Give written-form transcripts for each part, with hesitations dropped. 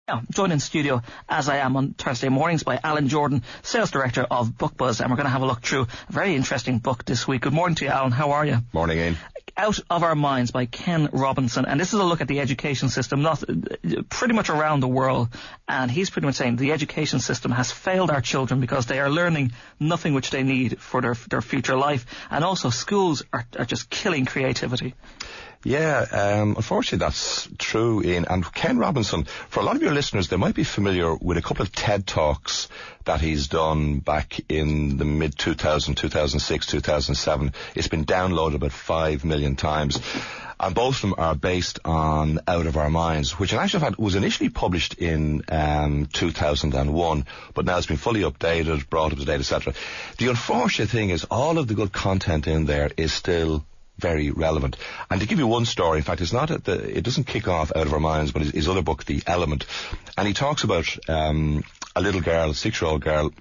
Yeah, joined in studio, as I am on Thursday mornings, by Alan Jordan, Sales Director of Bookbuzz, and we're going to have a look through a very interesting book this week. Good morning to you, Alan. How are you? Morning, Ian. Out of Our Minds by Ken Robinson, and this is a look at the education system, pretty much around the world, and he's pretty much saying the education system has failed our children because they are learning nothing which they need for their future life, and also schools are just killing creativity. Yeah, unfortunately that's true, Ian. And Ken Robinson, for a lot of your listeners, they might be familiar with a couple of TED Talks that he's done back in the mid-2000, 2006, 2007. It's been downloaded about 5 million times. And both of them are based on Out of Our Minds, which in actual fact was initially published in 2001, but now it's been fully updated, brought up to date, etc. The unfortunate thing is all of the good content in there is still very relevant. And to give you one story, in fact, it doesn't kick off Out of Our Minds, but his other book, The Element. And he talks about a little girl, a 6-year-old girl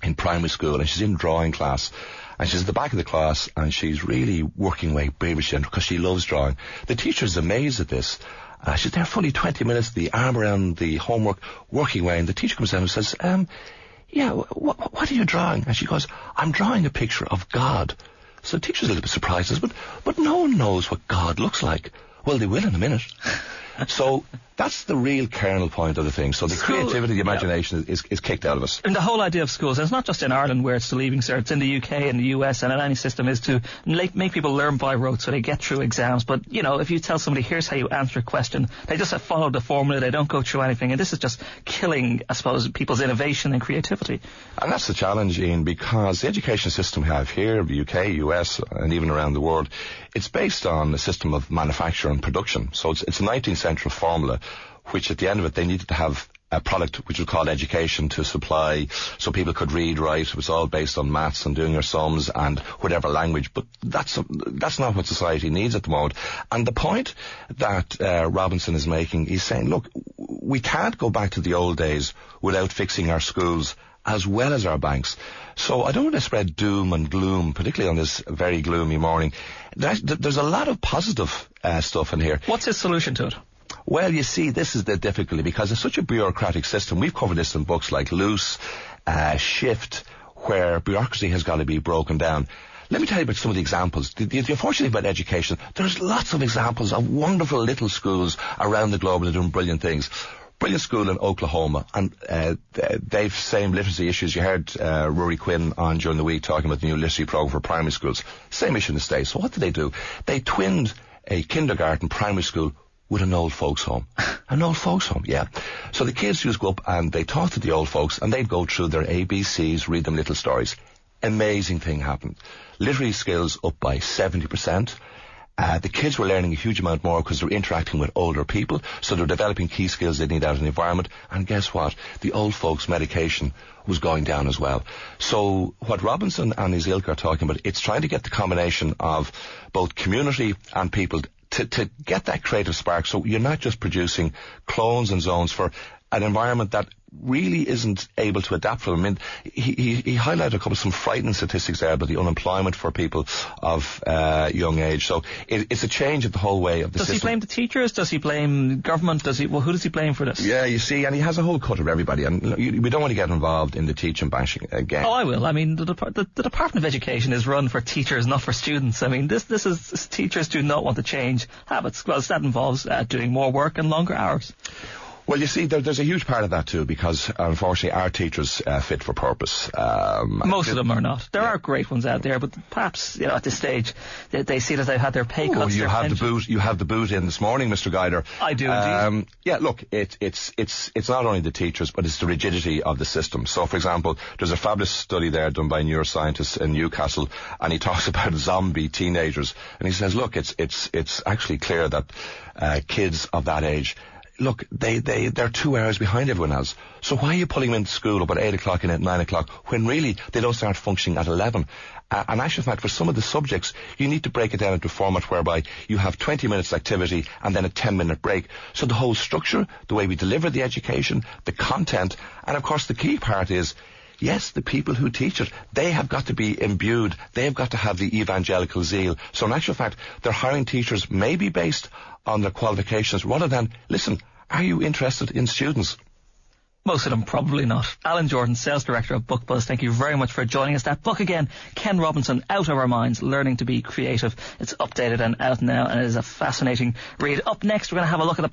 in primary school, and she's in drawing class. And she's at the back of the class, and she's really working away bravely because she loves drawing. The teacher's amazed at this. She's there fully 20 minutes, the arm around the homework, working away, and the teacher comes down and says, what are you drawing? And she goes, I'm drawing a picture of God. So the teacher's a little bit surprised, but no one knows what God looks like. Well, they will in a minute. So that's the real kernel point of the thing. So the creativity, the imagination is kicked out of us. And the whole idea of schools, and it's not just in Ireland where it's the Leaving Cert, it's in the UK and the US and in any system, is to make people learn by rote so they get through exams. But, if you tell somebody, here's how you answer a question, they just follow the formula, they don't go through anything. And this is just killing, I suppose, people's innovation and creativity. And that's the challenge, Ian, because the education system we have here, the UK, US, and even around the world, it's based on a system of manufacture and production. So it's a 19th century formula, which at the end of it, they needed to have a product which was called education to supply so people could read, write. It was all based on maths and doing their sums and whatever language. But that's not what society needs at the moment. And the point that Robinson is making, he's saying, look, we can't go back to the old days without fixing our schools as well as our banks. So I don't want to spread doom and gloom, particularly on this very gloomy morning. There's a lot of positive stuff in here. What's his solution to it? Well, you see, this is the difficulty because it's such a bureaucratic system. We've covered this in books like Loose, Shift, where bureaucracy has got to be broken down. Let me tell you about some of the examples. The unfortunate thing about education, there's lots of examples of wonderful little schools around the globe that are doing brilliant things. Brilliant school in Oklahoma, and they've same literacy issues. You heard Rory Quinn on during the week talking about the new literacy program for primary schools. Same issue in the States. So what did they do? They twinned a kindergarten primary school with an old folks home. An old folks home, yeah. So the kids just go up and they talk to the old folks and they'd go through their ABCs, read them little stories. Amazing thing happened. Literary skills up by 70%. The kids were learning a huge amount more because they're interacting with older people, so they're developing key skills they need out in the environment. And guess what? The old folks' medication was going down as well. So what Robinson and his ilk are talking about, it's trying to get the combination of both community and people to get that creative spark. So you're not just producing clones and zones for an environment that really isn't able to adapt for them. I mean, he highlighted some frightening statistics there about the unemployment for people of young age. So it's a change of the whole way of the system. Does he blame the teachers? Does he blame government? Who does he blame for this? Yeah, you see, and he has a whole cut of everybody. And we don't want to get involved in the teaching bashing again. Oh, I will. I mean, the Department of Education is run for teachers, not for students. I mean, this is teachers do not want to change habits. Well, that involves doing more work and longer hours. Well, you see, there's a huge part of that too, because unfortunately our teachers fit for purpose. Most of them are not. There are great ones out there, but perhaps at this stage they see that they've had their pay cuts. You have the boot in this morning, Mr. Guider. I do indeed. Yeah, look, it's not only the teachers, but it's the rigidity of the system. So, for example, there's a fabulous study there done by neuroscientists in Newcastle, and he talks about zombie teenagers, and he says, look, it's actually clear that kids of that age, look, they're 2 hours behind everyone else. So why are you pulling them into school about 8 o'clock and at 9 o'clock when really they don't start functioning at 11? And actually, in fact, for some of the subjects, you need to break it down into a format whereby you have 20 minutes activity and then a 10-minute break. So the whole structure, the way we deliver the education, the content, and of course the key part is, yes, the people who teach it, they have got to be imbued. They have got to have the evangelical zeal. So in actual fact, they're hiring teachers maybe based on their qualifications rather than, listen, Are you interested in students? Most of them probably not. Alan Jordan, Sales Director of Bookbuzz, thank you very much for joining us. That book again, Ken Robinson, Out of Our Minds, Learning to be Creative. It's updated and out now, and it is a fascinating read. Up next, we're going to have a look at the